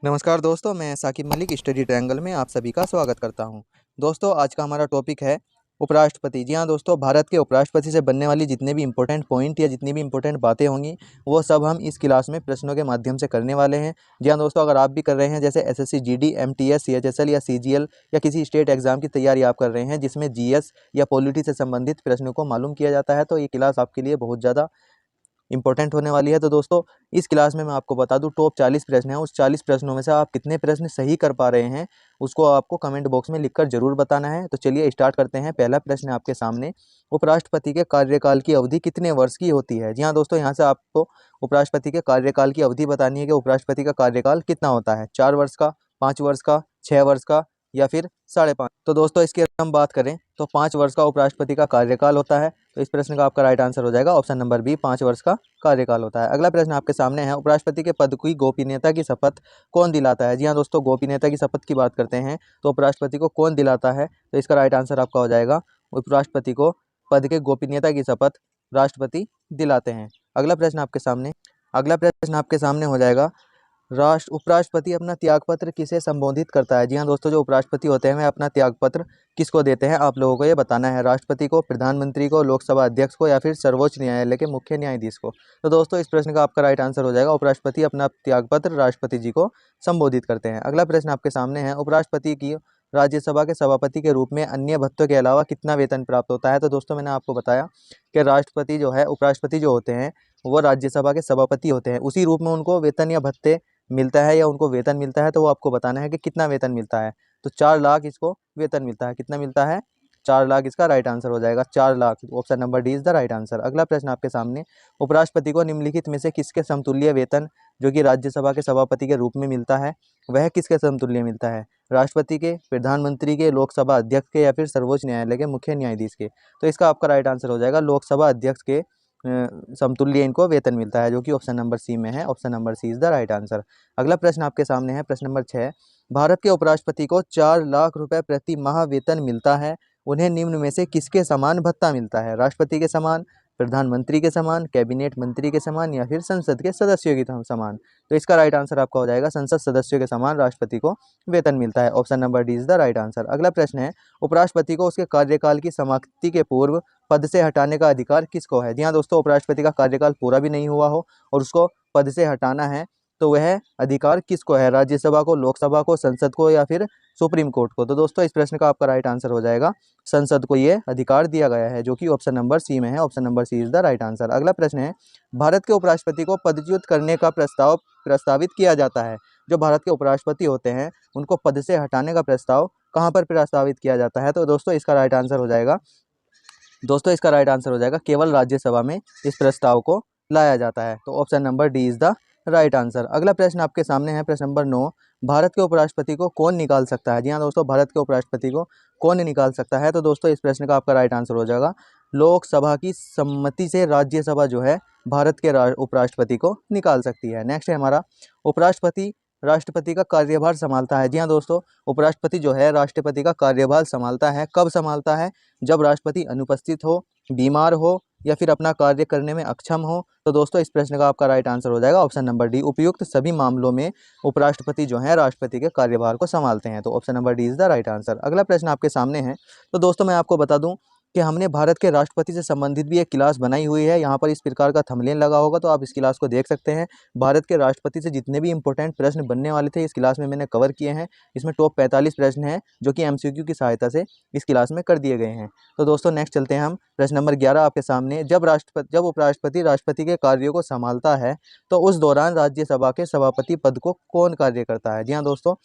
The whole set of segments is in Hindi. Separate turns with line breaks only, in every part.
नमस्कार दोस्तों, मैं साकिब मलिक स्टडी ट्रायंगल में आप सभी का स्वागत करता हूं। दोस्तों, आज का हमारा टॉपिक है उपराष्ट्रपति। जी हाँ दोस्तों, भारत के उपराष्ट्रपति से बनने वाली जितने भी इंपॉर्टेंट पॉइंट या जितनी भी इंपॉर्टेंट बातें होंगी वो सब हम इस क्लास में प्रश्नों के माध्यम से करने वाले हैं। जी हाँ दोस्तों, अगर आप भी कर रहे हैं जैसे एसएससी जीडी, एमटीएस, सीएचएसएल या सीजीएल या किसी स्टेट एग्जाम की तैयारी आप कर रहे हैं जिसमें जीएस या पॉलिटी से संबंधित प्रश्नों को मालूम किया जाता है, तो ये क्लास आपके लिए बहुत ज़्यादा इंपॉर्टेंट होने वाली है। तो दोस्तों, इस क्लास में मैं आपको बता दूं टॉप 40 प्रश्न हैं, उस 40 प्रश्नों में से आप कितने प्रश्न सही कर पा रहे हैं उसको आपको कमेंट बॉक्स में लिखकर जरूर बताना है। तो चलिए स्टार्ट करते हैं। पहला प्रश्न है आपके सामने, उपराष्ट्रपति के कार्यकाल की अवधि कितने वर्ष की होती है। जी हाँ दोस्तों, यहाँ से आपको उपराष्ट्रपति के कार्यकाल की अवधि बतानी है कि उपराष्ट्रपति का कार्यकाल कितना होता है, 4 वर्ष का, 5 वर्ष का, 6 वर्ष का या फिर 5.5। तो दोस्तों, इसकी अगर हम बात करें तो 5 वर्ष का उपराष्ट्रपति का कार्यकाल होता है। तो इस प्रश्न का आपका राइट आंसर हो जाएगा ऑप्शन नंबर बी, 5 वर्ष का कार्यकाल होता है। अगला प्रश्न आपके सामने है, उपराष्ट्रपति के पद की गोपनीयता की शपथ कौन दिलाता है। जी हाँ दोस्तों, गोपनीयता की शपथ की बात करते हैं तो उपराष्ट्रपति को कौन दिलाता है, तो इसका राइट आंसर आपका हो जाएगा उपराष्ट्रपति को पद के गोपनीयता की शपथ राष्ट्रपति दिलाते हैं। अगला प्रश्न आपके सामने हो जाएगा, उपराष्ट्रपति अपना त्यागपत्र किसे संबोधित करता है। जी हाँ दोस्तों, जो उपराष्ट्रपति होते हैं वह अपना त्यागपत्र किसको देते हैं, आप लोगों को ये बताना है। राष्ट्रपति को, प्रधानमंत्री को, लोकसभा अध्यक्ष को या फिर सर्वोच्च न्यायालय के मुख्य न्यायाधीश को। तो दोस्तों, इस प्रश्न का आपका राइट आंसर हो जाएगा उपराष्ट्रपति अपना त्यागपत्र राष्ट्रपति जी को संबोधित करते हैं। अगला प्रश्न आपके सामने है, उपराष्ट्रपति की राज्यसभा के सभापति के रूप में अन्य भत्तों के अलावा कितना वेतन प्राप्त होता है। तो दोस्तों, मैंने आपको बताया कि राष्ट्रपति जो है, उपराष्ट्रपति जो होते हैं वो राज्यसभा के सभापति होते हैं, उसी रूप में उनको वेतन या भत्ते मिलता है या उनको वेतन मिलता है, तो वो आपको बताना है कि कितना वेतन मिलता है। तो 4 लाख इसको वेतन मिलता है। कितना मिलता है? 4 लाख इसका राइट आंसर हो जाएगा, 4 lakh. Option number D is the right answer. अगला प्रश्न आपके सामने, उपराष्ट्रपति को निम्नलिखित में से किसके समतुल्य वेतन जो कि राज्यसभा के सभापति के रूप में मिलता है, वह किसके समतुल्य मिलता है? राष्ट्रपति के, प्रधानमंत्री के, लोकसभा अध्यक्ष के या फिर सर्वोच्च न्यायालय के मुख्य न्यायाधीश के। तो इसका आपका राइट आंसर हो जाएगा लोकसभा अध्यक्ष के समतुल्य इनको वेतन मिलता है, जो कि ऑप्शन नंबर सी में है। Option number C is the right answer. अगला प्रश्न आपके सामने है, प्रश्न नंबर 6, भारत के उपराष्ट्रपति को 4 लाख रुपए प्रति माह वेतन मिलता है, उन्हें निम्न में से किसके समान भत्ता मिलता है? राष्ट्रपति के समान, प्रधानमंत्री के समान, कैबिनेट मंत्री के समान या फिर संसद के सदस्यों के समान। तो इसका राइट आंसर आपका हो जाएगा संसद सदस्यों के समान राष्ट्रपति को वेतन मिलता है। Option number D is the right answer. अगला प्रश्न है, उपराष्ट्रपति को उसके कार्यकाल की समाप्ति के पूर्व पद से हटाने का अधिकार किसको है? जी हाँ दोस्तों, उपराष्ट्रपति का कार्यकाल पूरा भी नहीं हुआ हो और उसको पद से हटाना है तो वह अधिकार किसको है? राज्यसभा को, लोकसभा को, संसद को या फिर सुप्रीम कोर्ट को। तो दोस्तों, इस प्रश्न का आपका राइट आंसर हो जाएगा संसद को ये अधिकार दिया गया है, जो कि ऑप्शन नंबर सी में है। Option number C is the right answer. अगला प्रश्न है, भारत के उपराष्ट्रपति को पदच्युत करने का प्रस्तावित किया जाता है। जो भारत के उपराष्ट्रपति होते हैं उनको पद से हटाने का प्रस्ताव कहाँ पर प्रस्तावित किया जाता है? तो दोस्तों, इसका राइट आंसर हो जाएगा केवल राज्यसभा में इस प्रस्ताव को लाया जाता है। तो option number D is the right answer. अगला प्रश्न आपके सामने है, प्रश्न नंबर 9, भारत के उपराष्ट्रपति को कौन निकाल सकता है? जी हाँ दोस्तों, भारत के उपराष्ट्रपति को कौन निकाल सकता है? तो दोस्तों, इस प्रश्न का आपका राइट आंसर हो जाएगा लोकसभा की सम्मति से राज्यसभा जो है भारत के उपराष्ट्रपति को निकाल सकती है। नेक्स्ट है हमारा, उपराष्ट्रपति राष्ट्रपति का कार्यभार संभालता है। जी हाँ दोस्तों, उपराष्ट्रपति जो है राष्ट्रपति का कार्यभार संभालता है। कब संभालता है? जब राष्ट्रपति अनुपस्थित हो, बीमार हो या फिर अपना कार्य करने में अक्षम हो। तो दोस्तों, इस प्रश्न का आपका राइट आंसर हो जाएगा ऑप्शन नंबर डी, उपयुक्त सभी मामलों में उपराष्ट्रपति जो है राष्ट्रपति के कार्यभार को संभालते हैं। तो option number D is the right answer. अगला प्रश्न आपके सामने है, तो दोस्तों मैं आपको बता दूं कि हमने भारत के राष्ट्रपति से संबंधित भी एक क्लास बनाई हुई है। यहाँ पर इस प्रकार का थंबनेल लगा होगा, तो आप इस क्लास को देख सकते हैं। भारत के राष्ट्रपति से जितने भी इंपॉर्टेंट प्रश्न बनने वाले थे इस क्लास में मैंने कवर किए हैं। इसमें टॉप 45 प्रश्न हैं जो कि एमसीक्यू की सहायता से इस क्लास में कर दिए गए हैं। तो दोस्तों, नेक्स्ट चलते हैं हम। प्रश्न नंबर 11 आपके सामने, जब उपराष्ट्रपति राष्ट्रपति के कार्यों को संभालता है तो उस दौरान राज्यसभा के सभापति पद को कौन कार्य करता है? जी हाँ दोस्तों,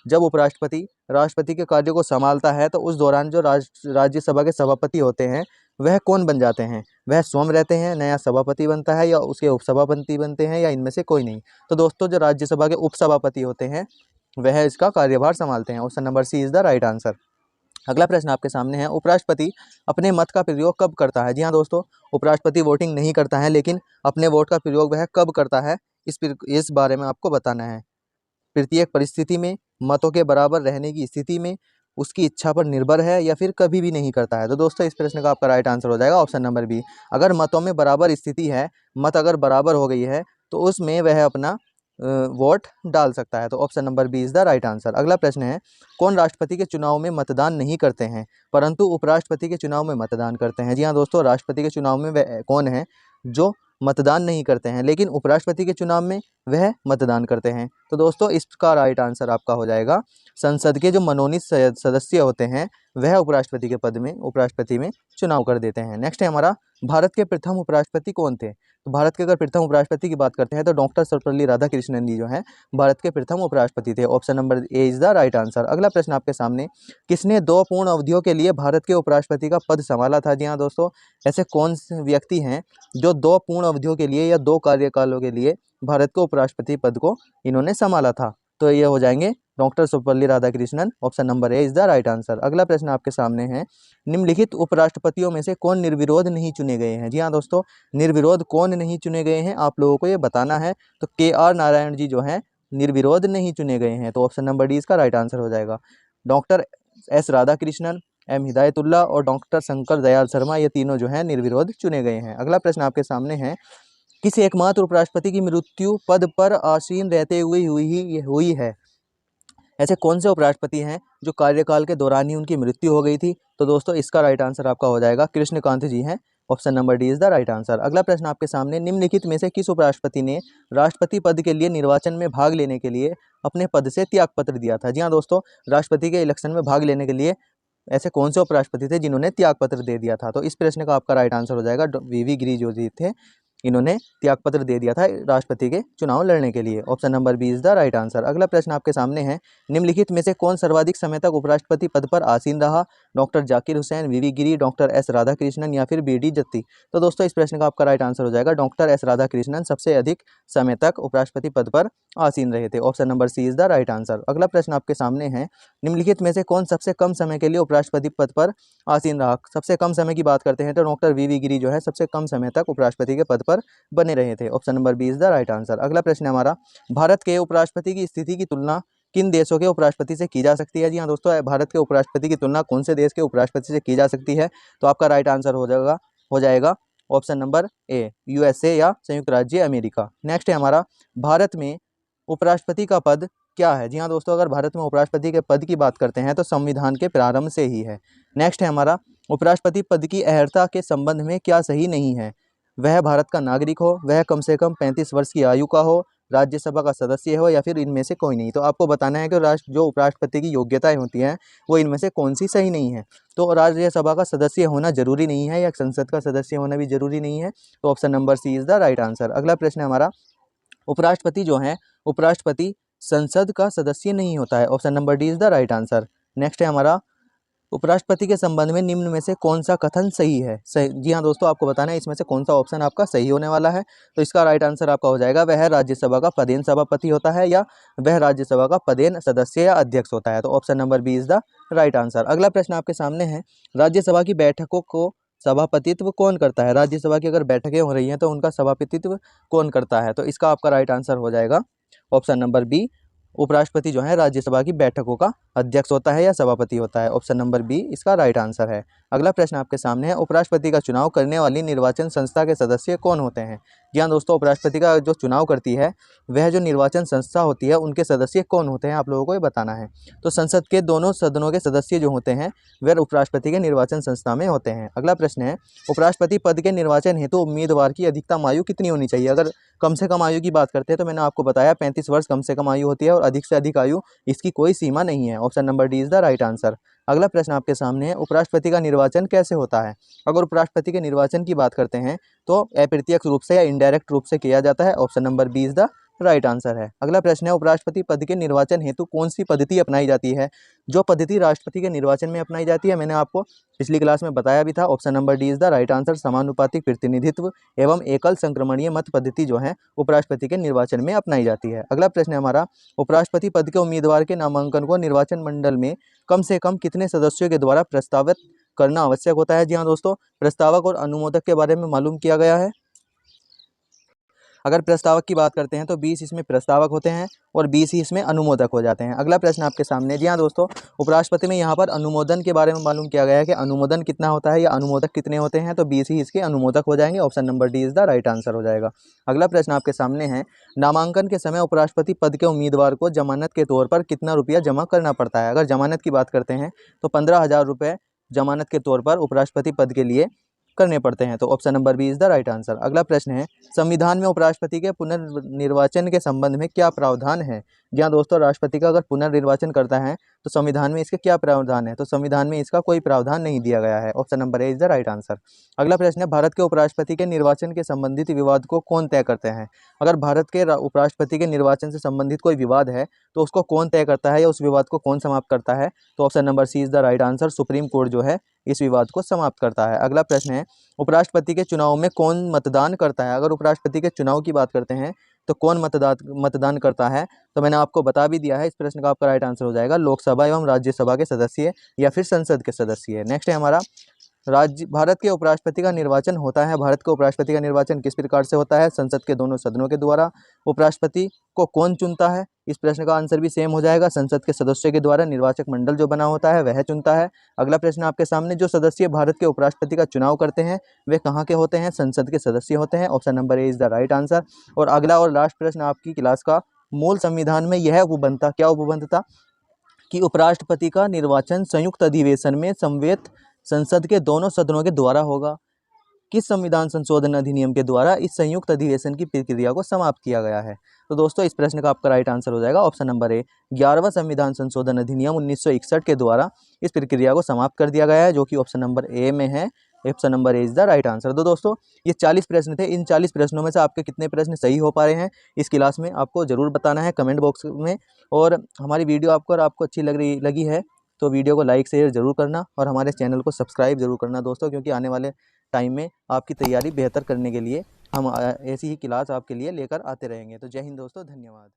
जब उपराष्ट्रपति राष्ट्रपति के कार्यों को संभालता है तो उस दौरान जो राज्यसभा के सभापति होते हैं वह कौन बन जाते हैं? वह स्वयं रहते हैं, नया सभापति बनता है या उसके उपसभापति बनते हैं या इनमें से कोई नहीं। तो दोस्तों, जो राज्यसभा के उपसभापति होते हैं वह इसका कार्यभार संभालते हैं। Option number C is the right answer. अगला प्रश्न आपके सामने है, उपराष्ट्रपति अपने मत का प्रयोग कब करता है? जी हाँ दोस्तों, उपराष्ट्रपति वोटिंग नहीं करता है, लेकिन अपने वोट का प्रयोग वह कब करता है इस बारे में आपको बताना है। प्रत्येक परिस्थिति में, मतों के बराबर रहने की स्थिति में, उसकी इच्छा पर निर्भर है या फिर कभी भी नहीं करता है? तो दोस्तों, इस प्रश्न का आपका राइट आंसर हो जाएगा ऑप्शन नंबर बी। अगर मतों में बराबर स्थिति है, मत अगर बराबर हो गई है तो उसमें वह अपना वोट डाल सकता है। तो option number B is the right answer. अगला प्रश्न है, कौन राष्ट्रपति के चुनाव में मतदान नहीं करते हैं परंतु उपराष्ट्रपति के चुनाव में मतदान करते हैं? जी हाँ दोस्तों, राष्ट्रपति के चुनाव में वह कौन है जो मतदान नहीं करते हैं लेकिन उपराष्ट्रपति के चुनाव में वह मतदान करते हैं? तो दोस्तों इसका राइट आंसर आपका हो जाएगा, संसद के जो मनोनीत सदस्य होते हैं वह उपराष्ट्रपति में चुनाव कर देते हैं। नेक्स्ट है हमारा, भारत के प्रथम उपराष्ट्रपति कौन थे? तो भारत के अगर प्रथम उपराष्ट्रपति की बात करते हैं तो डॉक्टर सर्वपल्ली राधाकृष्णन जी जो हैं भारत के प्रथम उपराष्ट्रपति थे। Option number A is the right answer. अगला प्रश्न आपके सामने, किसने 2 पूर्ण अवधियों के लिए भारत के उपराष्ट्रपति का पद संभाला था? जी हाँ दोस्तों, ऐसे कौन से व्यक्ति हैं जो 2 पूर्ण अवधियों के लिए या 2 कार्यकालों के लिए भारत के उपराष्ट्रपति पद को इन्होंने संभाला था? तो ये हो जाएंगे doctor Sarvepalli Radhakrishnan. Option number A is the right answer. अगला प्रश्न आपके सामने है, निम्नलिखित उपराष्ट्रपतियों में से कौन निर्विरोध नहीं चुने गए हैं? जी हाँ दोस्तों, निर्विरोध कौन नहीं चुने गए हैं आप लोगों को ये बताना है। तो KR नारायण जी जो हैं निर्विरोध नहीं चुने गए हैं। तो ऑप्शन नंबर डी इसका राइट आंसर हो जाएगा। Doctor S Radhakrishnan, M Hidayatullah और डॉक्टर शंकर दयाल शर्मा, ये तीनों जो हैं निर्विरोध चुने गए हैं। अगला प्रश्न आपके सामने है, किस एकमात्र उपराष्ट्रपति की मृत्यु पद पर आसीन रहते हुए हुई है? ऐसे कौन से उपराष्ट्रपति हैं जो कार्यकाल के दौरान ही उनकी मृत्यु हो गई थी? तो दोस्तों इसका राइट आंसर आपका हो जाएगा कृष्णकांत जी हैं। Option number D is the right answer. अगला प्रश्न आपके सामने, निम्नलिखित में से किस उपराष्ट्रपति ने राष्ट्रपति पद के लिए निर्वाचन में भाग लेने के लिए अपने पद से त्यागपत्र दिया था? जी हाँ दोस्तों, राष्ट्रपति के इलेक्शन में भाग लेने के लिए ऐसे कौन से उपराष्ट्रपति थे जिन्होंने त्यागपत्र दे दिया था? तो इस प्रश्न का आपका राइट आंसर हो जाएगा VV गिरी जो जी थे, इन्होंने त्यागपत्र दे दिया था राष्ट्रपति के चुनाव लड़ने के लिए। Option number B is the right answer. अगला प्रश्न आपके सामने है, निम्नलिखित में से कौन सर्वाधिक समय तक उपराष्ट्रपति पद पर आसीन रहा? डॉक्टर जाकिर हुसैन, VV गिरी, डॉक्टर S राधाकृष्णन या फिर BD जत्ती? तो दोस्तों इस प्रश्न का आपका राइट आंसर हो जाएगा डॉक्टर S राधाकृष्णन सबसे अधिक समय तक उपराष्ट्रपति पद पर आसीन रहे थे। Option number C is the right answer. अगला प्रश्न आपके सामने है, निम्नलिखित में से कौन सबसे कम समय के लिए उपराष्ट्रपति पद पर आसीन रहा? सबसे कम समय की बात करते हैं तो डॉक्टर VV गिरी जो है सबसे कम समय तक उपराष्ट्रपति के पद पर बने रहे थे। Option number B is the right answer. अगला प्रश्न है हमारा, भारत के उपराष्ट्रपति की स्थिति की तुलना किन देशों के उपराष्ट्रपति से की जा सकती है? जी हाँ दोस्तों, भारत के उपराष्ट्रपति की तुलना कौन से देश के उपराष्ट्रपति से की जा सकती है? तो आपका राइट आंसर हो जाएगा ऑप्शन नंबर ए, USA या संयुक्त राज्य अमेरिका। नेक्स्ट है हमारा, भारत में उपराष्ट्रपति का पद क्या है? जी हाँ दोस्तों, अगर भारत में उपराष्ट्रपति के पद की बात करते हैं तो संविधान के प्रारंभ से ही है। नेक्स्ट है हमारा, उपराष्ट्रपति पद की अहर्ता के संबंध में क्या सही नहीं है? वह भारत का नागरिक हो, वह कम से कम 35 वर्ष की आयु का हो, राज्यसभा का सदस्य हो या फिर इनमें से कोई नहीं। तो आपको बताना है कि जो उपराष्ट्रपति की योग्यताएं होती हैं वो इनमें से कौन सी सही नहीं है। तो राज्यसभा का सदस्य होना जरूरी नहीं है या संसद का सदस्य होना भी जरूरी नहीं है। तो option number C is the right answer. अगला प्रश्न है हमारा, उपराष्ट्रपति जो है उपराष्ट्रपति संसद का सदस्य नहीं होता है। Option number D is the right answer. Next है हमारा, उपराष्ट्रपति के संबंध में निम्न में से कौन सा कथन सही है? सही, जी हाँ दोस्तों, आपको बताना है इसमें से कौन सा ऑप्शन आपका सही होने वाला है। तो इसका राइट आंसर आपका हो जाएगा, वह राज्यसभा का पदेन सभापति होता है या वह राज्यसभा का पदेन सदस्य या अध्यक्ष होता है। तो option number B is the right answer. अगला प्रश्न आपके सामने है, राज्यसभा की बैठकों को सभापतित्व कौन करता है? राज्यसभा की अगर बैठकें हो रही हैं तो उनका सभापतित्व कौन करता है? तो इसका आपका राइट आंसर हो जाएगा ऑप्शन नंबर बी, उपराष्ट्रपति जो है राज्यसभा की बैठकों का अध्यक्ष होता है या सभापति होता है। ऑप्शन नंबर बी इसका राइट आंसर है। अगला प्रश्न आपके सामने है, उपराष्ट्रपति का चुनाव करने वाली निर्वाचन संस्था के सदस्य कौन होते हैं? जी हाँ दोस्तों, उपराष्ट्रपति का जो चुनाव करती है वह जो निर्वाचन संस्था होती है उनके सदस्य कौन होते हैं आप लोगों को ये बताना है। तो संसद के दोनों सदनों के सदस्य जो होते हैं वह उपराष्ट्रपति के निर्वाचन संस्था में होते हैं। अगला प्रश्न है, उपराष्ट्रपति पद के निर्वाचन हेतु उम्मीदवार की अधिकतम आयु कितनी होनी चाहिए? अगर कम से कम आयु की बात करते हैं तो मैंने आपको बताया 35 वर्ष कम से कम आयु होती है और अधिक से अधिक आयु इसकी कोई सीमा नहीं है। Option number D is the right answer. अगला प्रश्न आपके सामने है, उपराष्ट्रपति का निर्वाचन कैसे होता है? अगर उपराष्ट्रपति के निर्वाचन की बात करते हैं तो अप्रत्यक्ष रूप से या इनडायरेक्ट रूप से किया जाता है। Option number B is the right answer है। अगला प्रश्न है, उपराष्ट्रपति पद के निर्वाचन हेतु कौन सी पद्धति अपनाई जाती है? जो पद्धति राष्ट्रपति के निर्वाचन में अपनाई जाती है मैंने आपको पिछली क्लास में बताया भी था। Option number D is the right answer. समानुपातिक प्रतिनिधित्व एवं एकल संक्रमणीय मत पद्धति जो है उपराष्ट्रपति के निर्वाचन में अपनाई जाती है। अगला प्रश्न है हमारा, उपराष्ट्रपति पद के उम्मीदवार के नामांकन को निर्वाचन मंडल में कम से कम कितने सदस्यों के द्वारा प्रस्तावित करना आवश्यक होता है? जी हाँ दोस्तों, प्रस्तावक और अनुमोदक के बारे में मालूम किया गया है। अगर प्रस्तावक की बात करते हैं तो 20 इसमें प्रस्तावक होते हैं और 20 ही इसमें अनुमोदक हो जाते हैं। अगला प्रश्न आपके सामने। जी हाँ दोस्तों, उपराष्ट्रपति में यहाँ पर अनुमोदन के बारे में मालूम किया गया है कि अनुमोदन कितना होता है या अनुमोदक कितने होते हैं, तो 20 ही इसके अनुमोदक हो जाएंगे। Option number D is the right answer हो जाएगा। अगला प्रश्न आपके सामने है, नामांकन के समय उपराष्ट्रपति पद के उम्मीदवार को जमानत के तौर पर कितना रुपया जमा करना पड़ता है। अगर जमानत की बात करते हैं तो 15,000 रुपये जमानत के तौर पर उपराष्ट्रपति पद के लिए करने पड़ते हैं। तो option number B is the right answer. अगला प्रश्न है, संविधान में उपराष्ट्रपति के पुनर्निर्वाचन के संबंध में क्या प्रावधान है। जी हाँ दोस्तों, राष्ट्रपति का अगर पुनर्निर्वाचन करता है तो संविधान में इसके क्या प्रावधान है, तो संविधान में इसका कोई प्रावधान नहीं दिया गया है। Option number A is the right answer. अगला प्रश्न है, भारत के उपराष्ट्रपति के निर्वाचन के संबंधित विवाद को कौन तय करते हैं। अगर भारत के उपराष्ट्रपति के निर्वाचन से संबंधित कोई विवाद है तो उसको कौन तय करता है या उस विवाद को कौन समाप्त करता है, तो option number C is the right answer. Supreme Court जो है इस विवाद को समाप्त करता है। अगला प्रश्न है, उपराष्ट्रपति के चुनाव में कौन मतदान करता है। अगर उपराष्ट्रपति के चुनाव की बात करते हैं तो कौन मतदान करता है, तो मैंने आपको बता भी दिया है। इस प्रश्न का आपका राइट आंसर हो जाएगा लोकसभा एवं राज्यसभा के सदस्य या फिर संसद के सदस्य। नेक्स्ट है हमारा, भारत के उपराष्ट्रपति का निर्वाचन होता है। भारत के उपराष्ट्रपति का निर्वाचन किस प्रकार से होता है, संसद के दोनों सदनों के द्वारा। उपराष्ट्रपति को कौन चुनता है, इस प्रश्न का आंसर भी सेम हो जाएगा, संसद के सदस्यों के द्वारा। निर्वाचक मंडल जो बना होता है वह चुनता है। अगला प्रश्न आपके सामने, जो सदस्य भारत के उपराष्ट्रपति का चुनाव करते हैं वे कहाँ के होते हैं, संसद के सदस्य होते हैं। Option number A is the right answer. और अगला और लास्ट प्रश्न आपकी क्लास का, मूल संविधान में यह उपबंध था, क्या उपबंध था कि उपराष्ट्रपति का निर्वाचन संयुक्त अधिवेशन में समवेत संसद के दोनों सदनों के द्वारा होगा। किस संविधान संशोधन अधिनियम के द्वारा इस संयुक्त अधिवेशन की प्रक्रिया को समाप्त किया गया है। तो दोस्तों इस प्रश्न का आपका राइट आंसर हो जाएगा ऑप्शन नंबर ए, 11वां संविधान संशोधन अधिनियम 1961 के द्वारा इस प्रक्रिया को समाप्त कर दिया गया है, जो कि ऑप्शन नंबर ए में है। Option number A is the right answer. तो दोस्तों ये 40 प्रश्न थे। इन 40 प्रश्नों में से आपके कितने प्रश्न सही हो पा रहे हैं इस क्लास में आपको जरूर बताना है कमेंट बॉक्स में। और हमारी वीडियो आपको अच्छी लगी है तो वीडियो को लाइक शेयर जरूर करना और हमारे चैनल को सब्सक्राइब जरूर करना दोस्तों, क्योंकि आने वाले टाइम में आपकी तैयारी बेहतर करने के लिए हम ऐसी ही क्लास आपके लिए लेकर आते रहेंगे। तो जय हिंद दोस्तों, धन्यवाद।